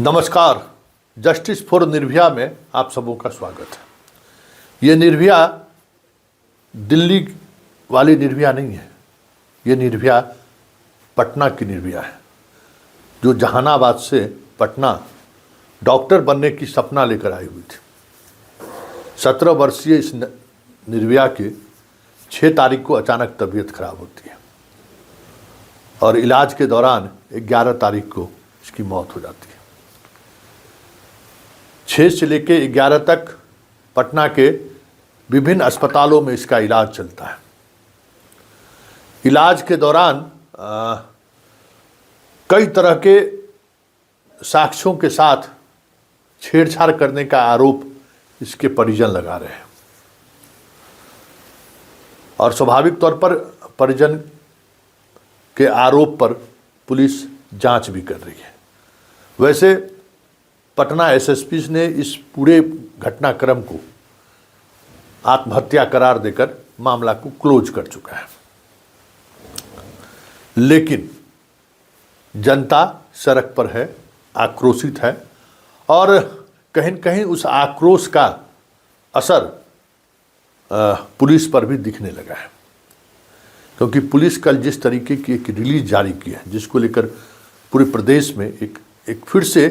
नमस्कार। Justice for Nirbhaya में आप सबों का स्वागत है। ये निर्भया दिल्ली वाली निर्भया नहीं है, ये निर्भया पटना की निर्भया है, जो जहानाबाद से पटना डॉक्टर बनने की सपना लेकर आई हुई थी। 17 वर्षीय इस निर्भया के 6 तारीख को अचानक तबीयत खराब होती है और इलाज के दौरान 11 तारीख को इसकी मौत हो जाती है। 6 से लेकर 11 तक पटना के विभिन्न अस्पतालों में इसका इलाज चलता है। इलाज के दौरान कई तरह के साक्ष्यों के साथ छेड़छाड़ करने का आरोप इसके परिजन लगा रहे हैं और स्वाभाविक तौर पर परिजन के आरोप पर पुलिस जांच भी कर रही है। वैसे पटना एसएसपी ने इस पूरे घटनाक्रम को आत्महत्या करार देकर मामला को क्लोज कर चुका है, लेकिन जनता सड़क पर है, आक्रोशित है और कहीं न कहीं उस आक्रोश का असर पुलिस पर भी दिखने लगा है, क्योंकि पुलिस कल जिस तरीके की एक रिलीज जारी की है, जिसको लेकर पूरे प्रदेश में एक फिर से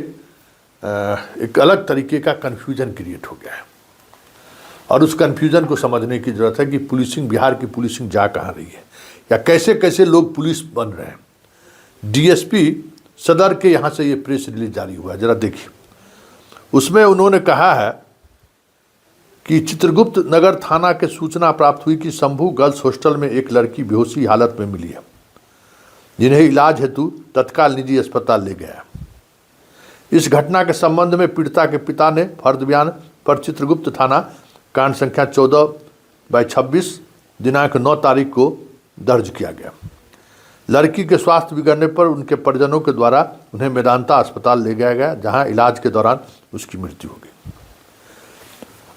एक अलग तरीके का कन्फ्यूजन क्रिएट हो गया है और उस कन्फ्यूजन को समझने की ज़रूरत है कि पुलिसिंग, बिहार की पुलिसिंग जा कहाँ रही है या कैसे कैसे लोग पुलिस बन रहे हैं। डीएसपी सदर के यहाँ से ये प्रेस रिलीज जारी हुआ है, ज़रा देखिए। उसमें उन्होंने कहा है कि चित्रगुप्त नगर थाना के सूचना प्राप्त हुई कि शंभू गर्ल्स हॉस्टल में एक लड़की बेहोशी हालत में मिली है, जिन्हें इलाज हेतु तत्काल निजी अस्पताल ले गया। इस घटना के संबंध में पीड़िता के पिता ने फर्द बयान पर चित्रगुप्त थाना कांड संख्या 14/26 दिनांक 9 तारीख को दर्ज किया गया। लड़की के स्वास्थ्य बिगड़ने पर उनके परिजनों के द्वारा उन्हें मेदांता अस्पताल ले जाया गया, जहां इलाज के दौरान उसकी मृत्यु हो गई।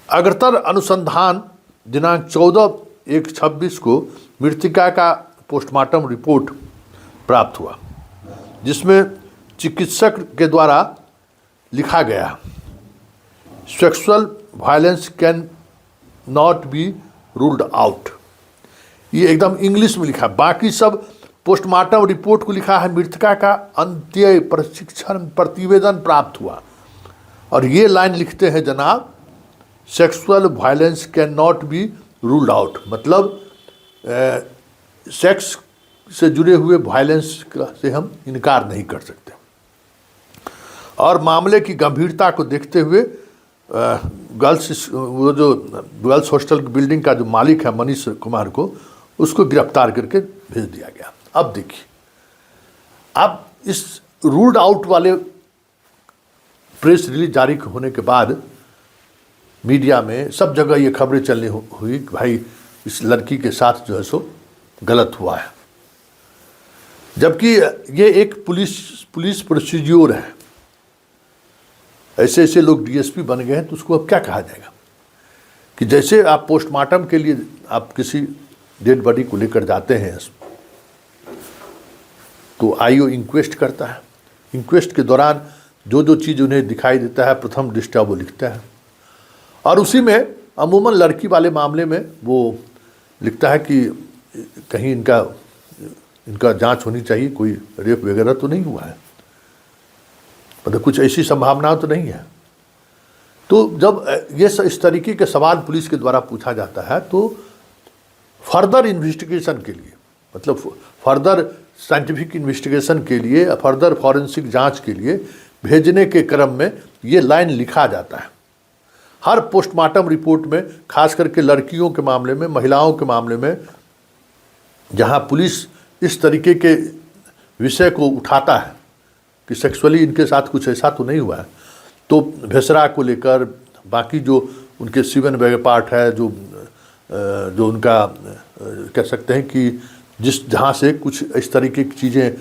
अग्रतर अनुसंधान दिनांक 14/1/26 को मृतिका का पोस्टमार्टम रिपोर्ट प्राप्त हुआ, जिसमें चिकित्सक के द्वारा लिखा गया sexual violence can not be ruled out. ये एकदम इंग्लिश में लिखा है, बाकी सब पोस्टमार्टम रिपोर्ट को लिखा है मृतका का अंत्य प्रशिक्षण प्रतिवेदन प्राप्त हुआ और ये लाइन लिखते हैं जनाब, sexual violence can not be ruled out, मतलब सेक्स से जुड़े हुए वायलेंस से हम इनकार नहीं कर सकते। और मामले की गंभीरता को देखते हुए गर्ल्स हॉस्टल बिल्डिंग का जो मालिक है मनीष कुमार को, उसको गिरफ्तार करके भेज दिया गया। अब देखिए, अब इस रूल्ड आउट वाले प्रेस रिलीज जारी होने के बाद मीडिया में सब जगह ये खबरें चलनी हुई कि भाई इस लड़की के साथ जो है सो गलत हुआ है, जबकि ये एक पुलिस प्रोसीड्योर है। ऐसे ऐसे लोग डीएसपी बन गए हैं तो उसको अब क्या कहा जाएगा कि जैसे आप पोस्टमार्टम के लिए आप किसी डेड बॉडी को लेकर जाते हैं तो आईओ इंक्वेस्ट करता है, इंक्वेस्ट के दौरान जो जो चीज़ उन्हें दिखाई देता है प्रथम दृष्टया वो लिखता है और उसी में अमूमन लड़की वाले मामले में वो लिखता है कि कहीं इनका जांच होनी चाहिए, कोई रेप वगैरह तो नहीं हुआ है, मतलब कुछ ऐसी संभावना तो नहीं है। तो जब ये इस तरीके के सवाल पुलिस के द्वारा पूछा जाता है तो फर्दर इन्वेस्टिगेशन के लिए, मतलब फर्दर साइंटिफिक इन्वेस्टिगेशन के लिए, फर्दर फॉरेंसिक जांच के लिए भेजने के क्रम में ये लाइन लिखा जाता है हर पोस्टमार्टम रिपोर्ट में, खास करके लड़कियों के मामले में, महिलाओं के मामले में, जहाँ पुलिस इस तरीके के विषय को उठाता है कि सेक्सुअली इनके साथ कुछ ऐसा तो नहीं हुआ है, तो भेसरा को लेकर बाकी जो उनके सीवन वगैरह पार्ट है, जो उनका कह सकते हैं कि जहाँ से कुछ इस तरीके की चीज़ें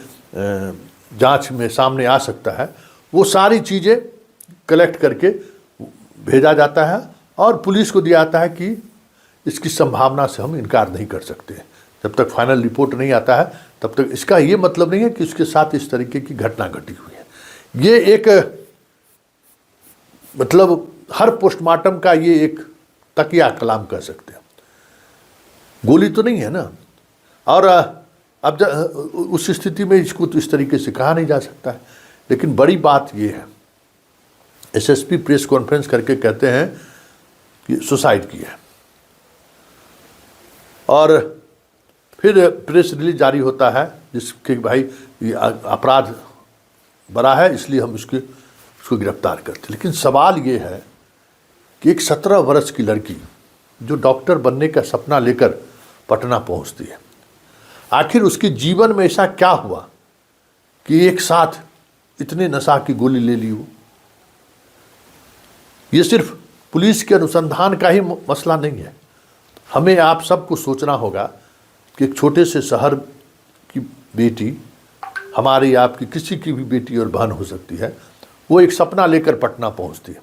जांच में सामने आ सकता है, वो सारी चीज़ें कलेक्ट करके भेजा जाता है और पुलिस को दिया जाता है कि इसकी संभावना से हम इनकार नहीं कर सकते। जब तक फाइनल रिपोर्ट नहीं आता है तब तक इसका ये मतलब नहीं है कि उसके साथ इस तरीके की घटना घटी हुई है। ये एक मतलब हर पोस्टमार्टम का ये एक तकिया कलाम कह सकते हैं। गोली तो नहीं है ना, और अब उस स्थिति में इसको तो इस तरीके से कहा नहीं जा सकता है। लेकिन बड़ी बात ये है, एसएसपी प्रेस कॉन्फ्रेंस करके कहते हैं कि सुसाइड किया है, और फिर प्रेस रिलीज जारी होता है जिसके भाई ये अपराध बड़ा है इसलिए हम उसको गिरफ्तार करते। लेकिन सवाल ये है कि एक 17 वर्ष की लड़की जो डॉक्टर बनने का सपना लेकर पटना पहुंचती है, आखिर उसके जीवन में ऐसा क्या हुआ कि एक साथ इतने नशा की गोली ले ली हो। ये सिर्फ पुलिस के अनुसंधान का ही मसला नहीं है। हमें आप सबको सोचना होगा कि एक छोटे से शहर की बेटी, हमारी आपकी किसी की भी बेटी और बहन हो सकती है, वो एक सपना लेकर पटना पहुंचती है,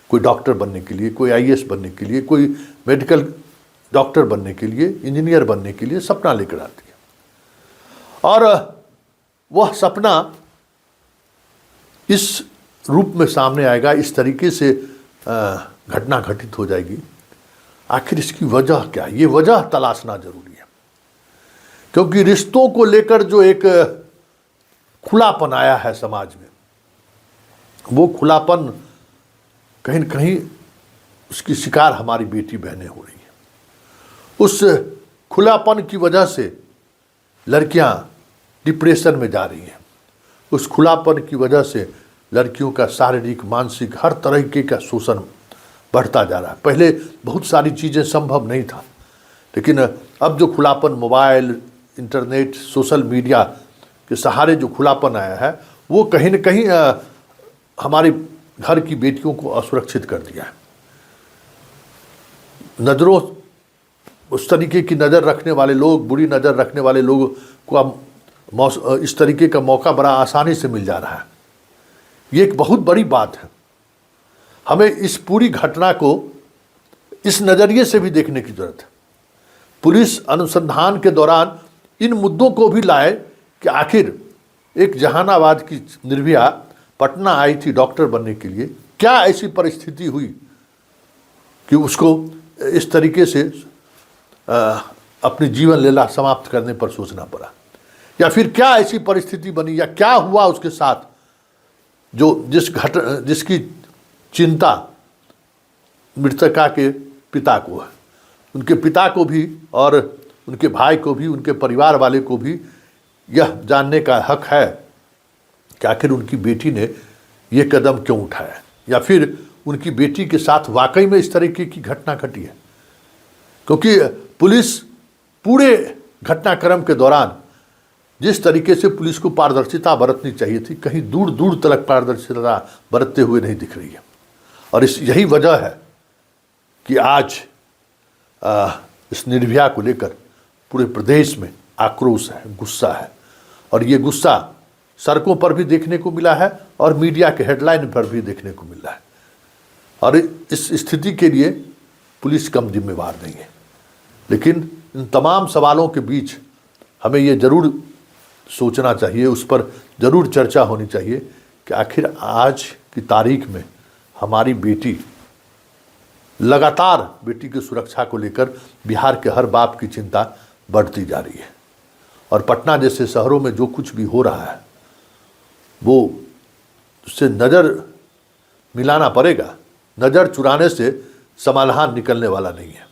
कोई डॉक्टर बनने के लिए, कोई आईएएस बनने के लिए, कोई मेडिकल डॉक्टर बनने के लिए, इंजीनियर बनने के लिए सपना लेकर आती है। और वह सपना इस रूप में सामने आएगा, इस तरीके से घटना घटित हो जाएगी। आखिर इसकी वजह क्या है? ये वजह तलाशना जरूरी है, क्योंकि रिश्तों को लेकर जो एक खुलापन आया है समाज में, वो खुलापन कहीं न कहीं उसकी शिकार हमारी बेटी बहनें हो रही हैं। उस खुलापन की वजह से लड़कियां डिप्रेशन में जा रही हैं। उस खुलापन की वजह से लड़कियों का शारीरिक, मानसिक हर तरीके का शोषण बढ़ता जा रहा है। पहले बहुत सारी चीज़ें संभव नहीं था, लेकिन अब जो खुलापन मोबाइल, इंटरनेट, सोशल मीडिया के सहारे जो खुलापन आया है, वो कहीं न कहीं हमारे घर की बेटियों को असुरक्षित कर दिया है। नज़रों, उस तरीके की नज़र रखने वाले लोग, बुरी नज़र रखने वाले लोगों को अब इस तरीके का मौका बड़ा आसानी से मिल जा रहा है। ये एक बहुत बड़ी बात है। हमें इस पूरी घटना को इस नज़रिए से भी देखने की ज़रूरत है। पुलिस अनुसंधान के दौरान इन मुद्दों को भी लाए कि आखिर एक जहानाबाद की निर्भया पटना आई थी डॉक्टर बनने के लिए, क्या ऐसी परिस्थिति हुई कि उसको इस तरीके से अपनी जीवन लीला समाप्त करने पर सोचना पड़ा, या फिर क्या ऐसी परिस्थिति बनी, या क्या हुआ उसके साथ जो जिसकी चिंता मृतका के पिता को है। उनके पिता को भी और उनके भाई को भी, उनके परिवार वाले को भी यह जानने का हक है कि आखिर उनकी बेटी ने ये कदम क्यों उठाया, या फिर उनकी बेटी के साथ वाकई में इस तरीके की घटना घटी है। क्योंकि पुलिस पूरे घटनाक्रम के दौरान जिस तरीके से पुलिस को पारदर्शिता बरतनी चाहिए थी, कहीं दूर दूर तक पारदर्शिता बरतते हुए नहीं दिख रही है। और यही वजह है कि आज इस निर्भया को लेकर पूरे प्रदेश में आक्रोश है, गुस्सा है। और ये गुस्सा सड़कों पर भी देखने को मिला है और मीडिया के हेडलाइन पर भी देखने को मिल रहा है। और इस स्थिति के लिए पुलिस कम जिम्मेवार नहीं है। लेकिन इन तमाम सवालों के बीच हमें ये ज़रूर सोचना चाहिए, उस पर ज़रूर चर्चा होनी चाहिए कि आखिर आज की तारीख में हमारी बेटी, लगातार बेटी की सुरक्षा को लेकर बिहार के हर बाप की चिंता बढ़ती जा रही है। और पटना जैसे शहरों में जो कुछ भी हो रहा है, वो उससे नज़र मिलाना पड़ेगा। नज़र चुराने से समाधान निकलने वाला नहीं है।